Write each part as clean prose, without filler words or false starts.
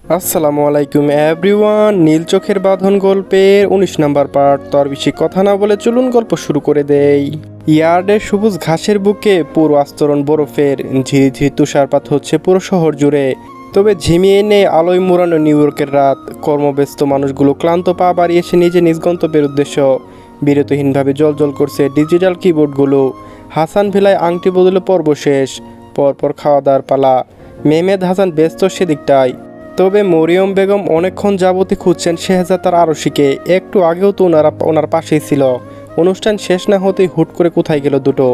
আসসালামু আলাইকুম এভরিওয়ান। নীল চোখের বাঁধন গল্পের ১৯ নাম্বার পার্ট। তো আর বেশি কথা না বলে চলুন গল্প শুরু করে দেই। ইয়ার্ডের সবুজ ঘাসের বুকে পুরো আস্তরণ বরফের, ঝিরিঝিরি তুষারপাত হচ্ছে পুরো শহর জুড়ে। তবে ঝিমিয়ে নেই আলোয় মোড়ানো নিউ ইয়র্কের রাত। কর্মব্যস্ত মানুষগুলো ক্লান্ত পা বাড়িয়েছে নিজে নিজ গন্তব্যের উদ্দেশ্য। বিরতিহীনভাবে জ্বলজ্বল করছে ডিজিটাল কিবোর্ডগুলো। হাসান ভিলায় আংটি বদলে পর্ব শেষ। পরপর খাওয়া দাওয়ার পালা। মেহমেদ হাসান ব্যস্ত সেদিকটায়। তবে মরিয়ম বেগম অনেকক্ষণ যাবতই খুঁজছেন শেহজাদ তার আরশিকে। একটু আগেও তো ওনার পাশেই ছিল। অনুষ্ঠান শেষ না হতেই হুট করে কোথায় গেল দুটো।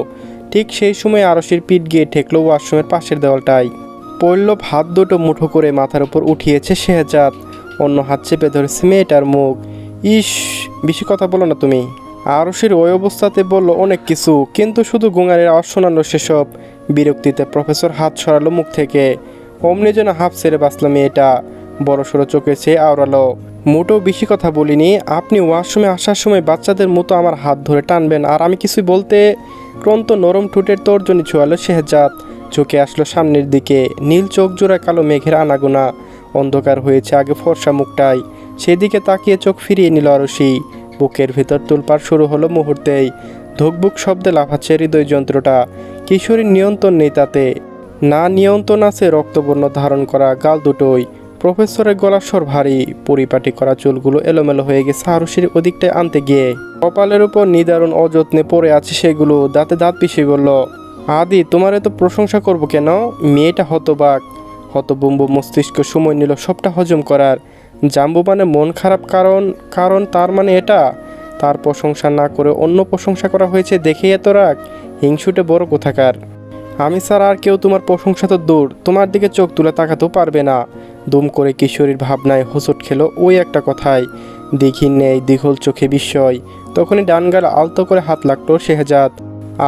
ঠিক সেই সময় আরশির পিঠ গিয়ে ঠেকলো ওয়াশরুমের পাশের দেওয়ালটায়। পল্লব হাত দুটো মুঠো করে মাথার উপর উঠিয়েছে শেহজাদ। অন্য হাত চেপে ধরেছে মেয়েটার মুখ। ইস, বেশি কথা বলো না তুমি। আরশির ওই অবস্থাতে বলল অনেক কিছু, কিন্তু শুধু গোঙারের আওয়াজ শোনানো সেসব। বিরক্তিতে প্রফেসর হাত সরালো মুখ থেকে। অমনি যেন হাফ ছেড়ে বাঁচল মেয়েটা। বড়সড় চোখে চেয়ে আওড়ালো, মোটেও বেশি কথা বলিনি। আপনি ওয়াশরুমে আসার সময় বাচ্চাদের মতো আমার হাত ধরে টানবেন আর আমি কিছুই বলতে। ক্রন্ত নরম ঠোঁটের তর্জনী ছোঁয়ালো শেহজাদ। ঝুঁকে আসলো সামনের দিকে। নীল চোখ জোড়া কালো মেঘের আনাগোনা। অন্ধকার হয়েছে আগে ফর্সা মুখটাই। সেদিকে তাকিয়ে চোখ ফিরিয়ে নিল আরশি। বুকের ভেতর তোলপাড় শুরু হলো মুহূর্তেই। ধুকবুক শব্দে লাফাচ্ছে হৃদয় যন্ত্রটা। কিশোরীর নিয়ন্ত্রণ নেই তাতে। না নিয়ন্ত্রণ আছে রক্তবর্ণ ধারণ করা গাল দুটোই। প্রফেসরের গলার স্বর ভারী। পরিপাটি করা চুলগুলো এলোমেলো হয়ে গেছে আরশির ওদিকটায় আনতে গিয়ে। কপালের উপর নিদারুণ অযত্নে পড়ে আছে সেগুলো। দাঁতে দাঁত পিষে বলল, আদি তোমার এত প্রশংসা করব কেন? মেয়েটা হতবাক। হতবম্ব মস্তিষ্ক সময় নিল সবটা হজম করার। জাম্বু মানে মন খারাপ কারণ কারণ তার মানে এটা। তার প্রশংসা না করে অন্য প্রশংসা করা হয়েছে দেখেই এত রাগ। হিংসুটে বড় কোথাকার। আমি ছাড়া আর কেউ তোমার প্রশংসা তো দূর, তোমার দিকে চোখ তুলে তাকাতেও পারবে না। দুম করে কিশোরীর ভাবনায় হোঁচট খেলো ওই একটা কথায়। দেখি নেই দীঘল চোখে বিস্ময়। তখনই ডান গাল আলতো করে হাত লাগলো শেহজাদ।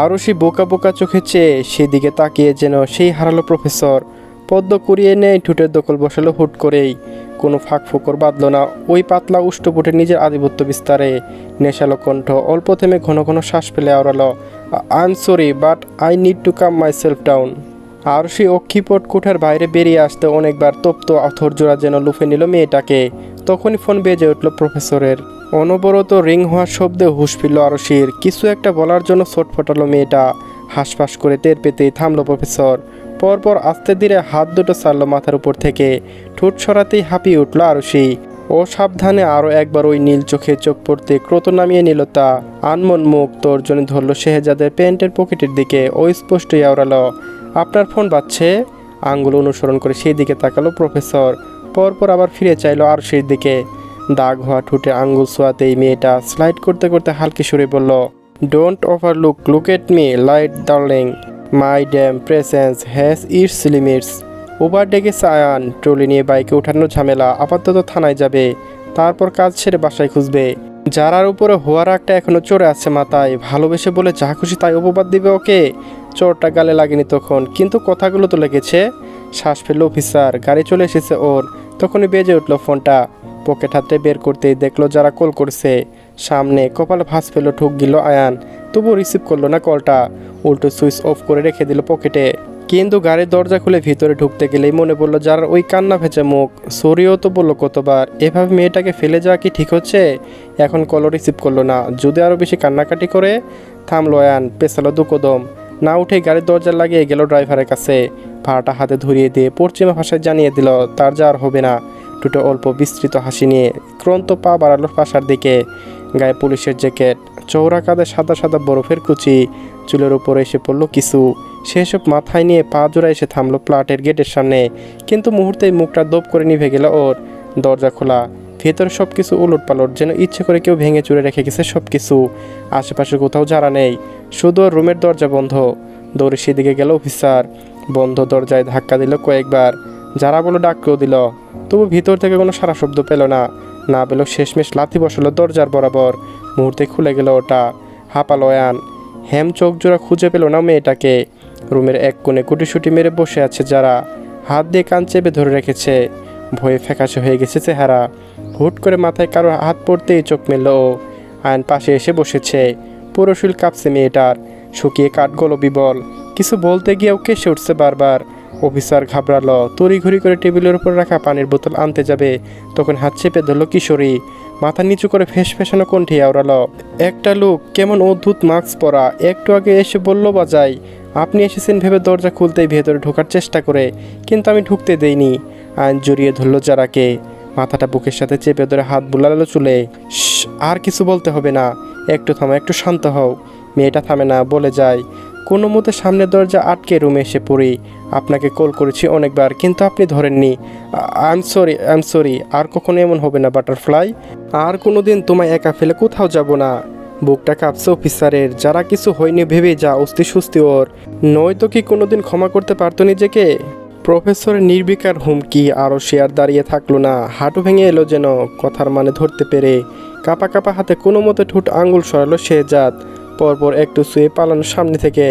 আরও সে বোকা বোকা চোখে চেয়ে সেদিকে তাকিয়ে যেন সেই হারালো প্রফেসর। পদ্ম কুড়িয়ে নেই ঠোঁটের দখল বসালো হুট করেই। কোনো ফাঁক ফোকর বাঁধল না ওই পাতলা উষ্ঠপুটে নিজের আধিপত্য বিস্তারে। নেশালো কণ্ঠ অল্প থেমে ঘন ঘন শ্বাস ফেলে আওড়ালো, I am sorry but I need to calm myself down. আর সেই অক্ষিপট কোঠার বাইরে বেরিয়ে আসতে অনেকবার তপ্ত আথরজোড়া যেন লুফে নিল মেয়েটাকে। তখনই ফোন বেজে উঠল প্রফেসরের। অনবরত রিং হওয়ার শব্দে হুঁশ ফিরল আরশির। কিছু একটা বলার জন্য ছটফটালো মেয়েটা। হাঁসফাঁস করে টের পেতেই থামল প্রফেসর। পরপর আস্তে ধীরে হাত দুটো ছাড়ল মাথার উপর থেকে। ঠোঁট সরাতেই হাঁপিয়ে উঠল আরশি। ও সাবধানে আরও একবার ওই নীল চোখে চোখ পড়তে ক্রোত নামিয়ে নিল তা। আনমন মুখ তর্জনী ধরল শেহজাদের প্যান্টের পকেটের দিকে। ও স্পষ্টই আওড়ালো, আপনার ফোন বাজছে। আঙ্গুল অনুসরণ করে সেই দিকে তাকালো প্রফেসর। পরপর আবার ফিরে চাইলো আরশির দিকে। দাগ হওয়া ঠোঁটে আঙ্গুল ছোঁয়াতেই মেয়েটা স্লাইড করতে করতে হালকি সুরে বলল, don't overlook, look at me light darling, my damn presence has its limits. ওভার ডেকেছে আয়ান। ট্রলি নিয়ে বাইকে ওঠানোর ঝামেলা। আপাতত থানায় যাবে, তারপর কাজ ছেড়ে বাসায় খুঁজবে। যারার উপরে হওয়ার একটা এখনো চড়ে আছে মাথায়। ভালোবেসে বলে যা খুশি তাই অপবাদ দিবে ওকে। চোরটা গালে লাগেনি তখন, কিন্তু কথাগুলো তো লেগেছে। শ্বাস ফেলল অফিসার। গাড়ি চলে এসেছে ওর। তখনই বেজে উঠল ফোনটা। পকেট হাতে বের করতেই দেখলো যারা কল করছে। সামনে কপালে ভাঁজ ফেলো ঠুক গেল আয়ান। তবুও রিসিভ করলো না কলটা। উল্টো সুইচ অফ করে রেখে দিল পকেটে। কিন্তু গাড়ির দরজা খুলে ভিতরে ঢুকতে গেলেই মনে পড়লো যার ওই কান্না ভেজা মুখ। সরিও তো বললো কতবার। এভাবে মেয়েটাকে ফেলে যাওয়া কি ঠিক হচ্ছে? এখন কলও রিসিভ করলো না। যদি আরও বেশি কান্নাকাটি করে। থামলো আয়ান, পেছালো দুকদম। না উঠে গাড়ির দরজা লাগিয়ে গেল ড্রাইভারের কাছে। ভাড়াটা হাতে ধরিয়ে দিয়ে পশ্চিমা ভাষায় জানিয়ে দিল তার যা আর হবে না। দুটো অল্প বিস্তৃত হাসি নিয়ে ক্রন্ত পা বাড়ালো পাশার দিকে। গায়ে পুলিশের জ্যাকেট, চৌড়া কাঁধে সাদা সাদা বরফের কুচি। চুলের উপরে এসে পড়লো কিছু। সেসব মাথায় নিয়ে পা জোড়া এসে থামলো প্লাটের গেটের সামনে। কিন্তু মুহূর্তেই মুখটা দপ করে নিভে গেল ওর। দরজা খোলা। ভেতরে সব কিছু উলট পালট, যেন ইচ্ছে করে কেউ ভেঙে চুরে রেখে গেছে সব কিছু। আশেপাশে কোথাও যারা নেই, শুধু ওর রুমের দরজা বন্ধ। দৌড়ে সেদিকে গেল অফিসার। বন্ধ দরজায় ধাক্কা দিল কয়েকবার। যারা বলো ডাককেও দিল, তবু ভিতর থেকে কোনো সারা শব্দ পেল না। না পেল শেষমেশ লাথি বসালো দরজার বরাবর। মুহূর্তে খুলে গেল ওটা। হাঁপালো আয়ান। হেম চোখ জোড়া খুঁজে পেল না মেয়েটাকে। রুমের এক কোণে কুটিসুটি মেরে বসে আছে যারা। হাত দিয়ে কান চেপে ধরে রেখেছে। ভয়ে ফ্যাকাশে হয়ে গেছে চেহারা। হুট করে মাথায় কারো হাত পড়তেই চোখ মেলল ও। আয়ন পাশে এসে বসেছে। পুরো শরীর কাঁপছে মেয়েটার। শুকিয়ে কাঠগোলো বিবল। কিছু বলতে গিয়েও কেসে উঠছে বারবার। অফিসার ঘাবড়ালো, তড়িঘড়ি করে টেবিলের উপর রাখা পানির বোতল আনতে যাবে, তখন হাত চেপে ধরল কিশোরী। মাথা নিচু করে ফেস ফেসানো কণ্ঠে আওড়ালো, একটা লোক কেমন অদ্ভুত মাস্ক পরা একটু আগে এসে বলল বাজাই আপনি এসেছেন ভেবে দরজা খুলতেই ভেতরে ঢোকার চেষ্টা করে, কিন্তু আমি ঢুকতে দেইনি। আইন জড়িয়ে ধরল যারাকে, মাথাটা বুকের সাথে চেপে ধরে হাত বুলালো চুলে। আর কিছু বলতে হবে না, একটু থামো, একটু শান্ত হও। মেয়েটা থামে না, বলে যায়, কোনো মতে সামনের দরজা আটকে রুমে এসে পড়ি। আপনাকে কল করেছি অনেকবার, কিন্তু আপনি ধরেননি। আই এম সরি, আর কখনো এমন হবে না বাটারফ্লাই। আর কোনো দিন তোমায় একা ফেলে কোথাও যাব না। বুকটা কাঁপছে অফিসারের, যারা কিছু হয়নি ভেবে যা অস্তি সুস্তি ওর। নয়তো কি কোনোদিন ক্ষমা করতে পারতো নিজেকে? প্রফেসরের নির্বিকার হুমকি আরও সে আর দাঁড়িয়ে থাকলো না, হাঁটু ভেঙে এলো যেন, কথার মানে ধরতে পেরে। কাপা কাপা হাতে কোনো মতে ঠোঁট আঙুল সরালো শেহজাদ। পরপর একটু শুয়ে পালানোর সামনে থেকে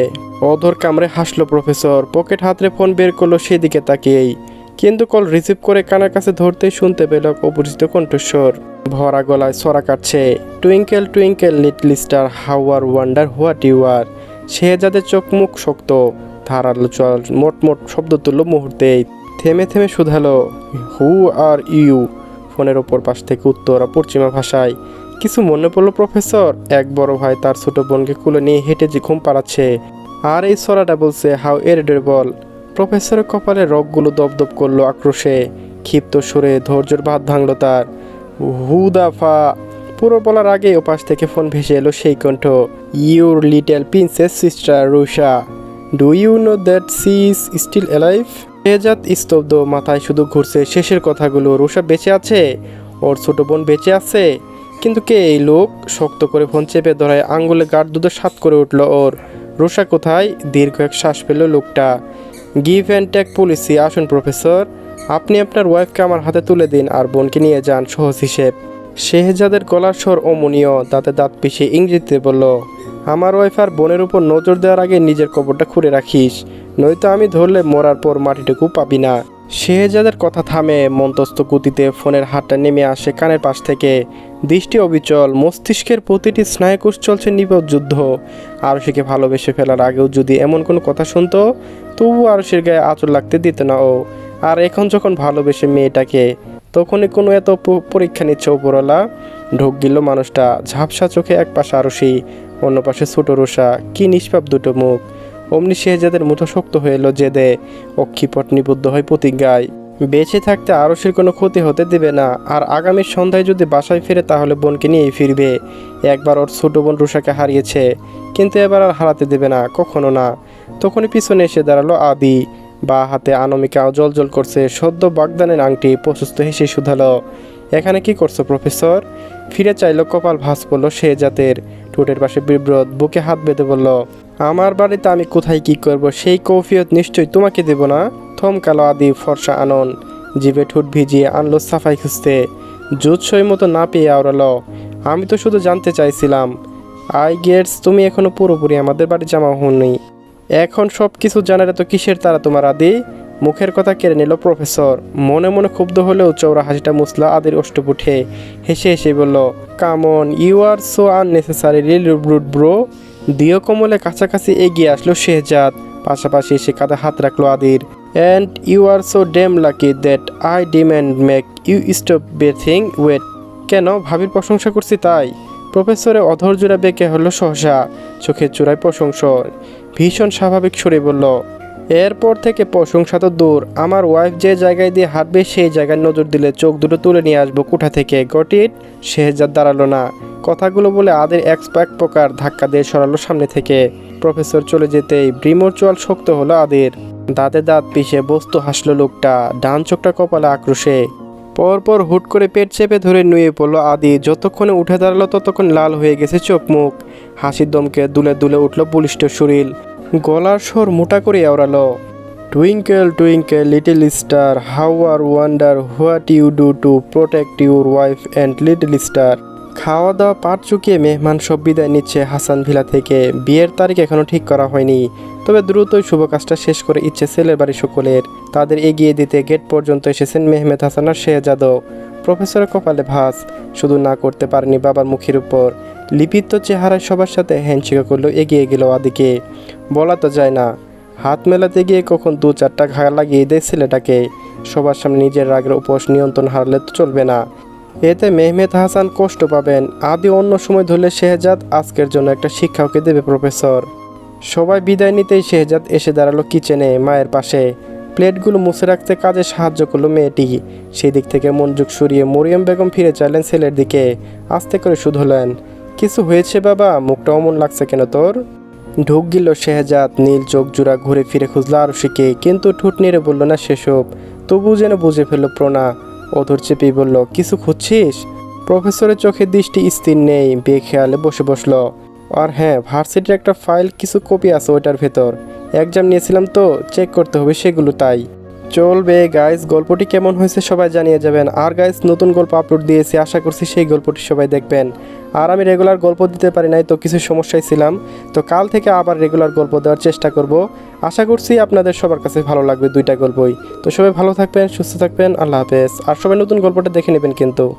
অধর কামড়ে হাসলো প্রফেসর। পকেট হাতরে ফোন বের করলো সেদিকে তাকিয়েই, কিন্তু কল রিসিভ করে কানের কাছে ধরতেই শুনতে পেল অপরিচিত কণ্ঠস্বর। ভরা গলায় ছড়া কাটছে, twinkle twinkle little star how are wonder what you are. শেহজাদের চোখ মুখ শক্ত, ধারালো চল মোট শব্দ তুলল মুহূর্তেই। থেমে থেমে শুধালো, হু আর ইউ। ফোনের ওপর পাশ থেকে উত্তর পশ্চিমা ভাষায়। কিছু মনে পড়লো প্রফেসর? এক বড় ভাই তার ছোট বোনকে কুলে নিয়ে হেঁটে যে ঘুম পাড়াচ্ছে, আর এই ছড়াটা বলছে হাউ এরিডেবল। প্রফেসরের কপালে রগগুলো দপদপ করলো আক্রোশে, ক্ষিপ্ত সুরে ধৈর্যের বাঁধ ভাঙল তার। হুদাফা। পুরো বলার আগে ওপাশ থেকে ফোন ভেসে এলো সেই কণ্ঠ, your little princess sister Rusha, do you know that she is still alive. Shehzad স্তব্ধ, মাথায় শুধু ঘুরছে শেষের কথাগুলো। রুষা বেঁচে আছে? ওর ছোট বোন বেঁচে আছে? কিন্তু কে এই লোক? শক্ত করে ফোন চেপে ধরায় আঙ্গুলে গাঢ় দুধে সাত করে উঠল ওর। রুষা কোথায়? দীর্ঘ এক শ্বাস পেল লোকটা। Give and take policy. আসুন প্রফেসর, আপনি আপনার ওয়াইফকে আমার হাতে তুলে দিন আর বোনকে নিয়ে যান সহজ হিসেব। শেহজাদের গলার স্বর অমনীয়, দাঁতে দাঁত পিষে ইংরেজিতে বলল, আমার ওয়াইফ আর বোনের উপর নজর দেওয়ার আগে নিজের কবরটা খুঁড়ে রাখিস, নয়তো আমি ধরলে মরার পর মাটিটুকু পাবি না। শেহজাদের কথা থামে, মন্তস্থ গতিতে ফোনের হাতটা নেমে আসে কানের পাশ থেকে। দৃষ্টি অবিচল, মস্তিষ্কের প্রতিটি স্নায়ুকোষ চলছে নিপজ যুদ্ধ। আরশিকে ভালোবেসে ফেলার আগেও যদি এমন কোনো কথা শুনতো, তবু আরশির গায়ে আঁচড় লাগতে দিত না ও। আর এখন যখন ভালোবেসে মেয়েটাকে, তখনই কোনো এত পরীক্ষা নিচ্ছে ওপরওয়ালা। ঢোক গিল মানুষটা, ঝাপসা চোখে এক পাশে আরশি, অন্য পাশে ছোট রুষা, কি নিষ্পাপ দুটো মুখ। অমনি শেহজাদের মুঠো শক্ত হয়ে এলো জেদে, অক্ষিপট নিবদ্ধ হয় প্রতিজ্ঞায়। বেঁচে থাকতে আরশির কোনো ক্ষতি হতে দেবে না, আর আগামী সন্ধ্যায় যদি বাসায় ফিরে তাহলে বোনকে নিয়েই ফিরবে। একবার ওর ছোট বোন রুষাকে হারিয়েছে, কিন্তু এবার আর হারাতে দেবে না, কখনো না। তখনই পিছনে এসে দাঁড়ালো আদি, বা হাতে আনমিকা জল করছে সদ্য বাগদানের আংটি। প্রশস্ত হেসে শুধালো, এখানে কি করছো প্রফেসর? ফিরে চাইলো, কপাল ভাঁজ পড়লো শেহজাদের। ঠোঁটের পাশে বিব্রত, বুকে হাত বেঁধে বলল, আমার বাড়িতে আমি কোথায় কি করব সেই কৌফিয়ত নিশ্চয়ই তোমাকে দেব না। থমকালো আদি, ফর্সা আনন, জিভে ঠোঁট ভিজিয়ে আনলো সাফাই খুঁজতে। জুৎসই মতো না পেয়ে আওড়ালো, আমি তো শুধু জানতে চাইছিলাম, আই গেটস তুমি এখনো পুরোপুরি আমাদের বাড়ি জামা হননি। এখন সব কিছু জানার এত কিসের তারা তোমার আদি? মুখের কথা কেড়ে নিল প্রফেসর। মনে মনে ক্ষুব্ধ হলেও চৌড়া হাসিটা মুসলা আদির অষ্টপুঠে। হেসে হেসে বলল, come on, you are so unnecessarily rude bro. দিয় কমলে কাছাকাছি এগিয়ে আসলো শেহজাদ, পাশাপাশি এসে কাঁধে হাত রাখলো আদির। And you are so damn lucky that I demand make you stop bathing weight. কেন, ভাবির প্রশংসা করছি তাই? প্রফেসরে অধৈর্যরা বেঁকে হলো সহসা, চোখের চূড়ায় প্রশংসা। ভীষণ স্বাভাবিক সুরে বলল, এরপর থেকে প্রশংসা তো দূর, আমার ওয়াইফ যে জায়গায় দিয়ে হাঁটবে সেই জায়গায় নজর দিলে চোখ দুটো তুলে নিয়ে আসবো কোঠা থেকে। Got it? শেহজাদ দাঁড়ালো না, কথাগুলো বলে আদের এক প্রকার ধাক্কা দিয়ে সরালো সামনে থেকে। প্রফেসর চলে যেতেই ব্রিমোর চোয়াল শক্ত হলো আদের, দাঁতে দাঁত পিষে বস্তু হাসলো লোকটা, ডান চোখটা কপালে আক্রোশে। পরপর হুট করে পেট চেপে ধরে নুয়ে পড়লো আদি। যতক্ষণে উঠে দাঁড়ালো ততক্ষণ লাল হয়ে গেছে চোখ মুখ। হাসির দমকে দুলে দুলে উঠল বলিষ্ঠ শরীর, গলার স্বর মোটা করে আওড়ালো, twinkle twinkle little star how are wonder what you do to protect your wife and little star. খাওয়া দাওয়া পাট চুকিয়ে মেহমান সব বিদায় নিচ্ছে হাসান ভিলা থেকে। বিয়ের তারিখ এখনও ঠিক করা হয়নি, তবে দ্রুতই শুভ কাজটা শেষ করে ইচ্ছে ছেলের বাড়ি সকলের। তাদের এগিয়ে দিতে গেট পর্যন্ত এসেছেন মেহমেদ হাসান আর শেহজাদও। প্রফেসরের কপালে ভাঁজ, শুধু না করতে পারেনি বাবার মুখের উপর। লিপিত চেহারায় সবার সাথে হ্যান্ডশেক করলো, এগিয়ে গেল আদিকে। বলা তো যায় না, হাত মেলাতে গিয়ে কখন 2-4টা ঘা লাগিয়ে দেয় ছেলেটাকে। সবার সামনে নিজের রাগের উপর নিয়ন্ত্রণ হারালে তো চলবে না। এতে মেহমেদ হাসান কষ্ট পাবেন। আদি অন্য সময় ধরলে শেহজাদ আজকের জন্য একটা শিক্ষা ওকে দেবে প্রফেসর। সবাই বিদায় নিতেই শেহজাদ এসে দাঁড়ালো কিচেনে মায়ের পাশে। প্লেটগুলো মুছে রাখতে কাজে সাহায্য করলো মেয়েটি। সেই দিক থেকে মনোযোগ সরিয়ে মরিয়ম বেগম ফিরে চাইলেন ছেলের দিকে। আস্তে করে শুধলেন, কিছু হয়েছে বাবা? মুখটা অমন লাগছে কেন তোর? ঢোক গিল শেহজাদ। নীল চোখ জোড়া ঘুরে ফিরে খুঁজলো আরুষিকে, কিন্তু ঠোঁট নেড়ে বলল না সেসব। তবু যেন বুঝে ফেলল প্রণা। অধর চেপেই বলল, কিছু খুঁজছিস? প্রফেসরের চোখের দৃষ্টি স্থির নেই, বেখেয়ালে বসে বসলো। আর হ্যাঁ, ভার্সিটির একটা ফাইল কিছু কপি আছে ওইটার ভেতর। এক্সাম নিয়েছিলাম তো, চেক করতে হবে সেগুলো তাই। চলবে গাইস, গল্পটি কেমন হয়েছে সবাই জানিয়ে যাবেন। আর গাইস, নতুন গল্প আপলোড দিয়েছি, আশা করছি সেই গল্পটি সবাই দেখবেন। আর আমি রেগুলার গল্প দিতে পারি নাই, তো কিছু সমস্যায় ছিলাম। তো কাল থেকে আবার রেগুলার গল্প দেওয়ার চেষ্টা করব। আশা করছি আপনাদের সবার কাছে ভালো লাগবে দুইটা গল্পই। তো সবাই ভালো থাকবেন, সুস্থ থাকবেন, আল্লাহ হাফেজ। আর সবাই নতুন গল্পটা দেখে নেবেন কিন্তু।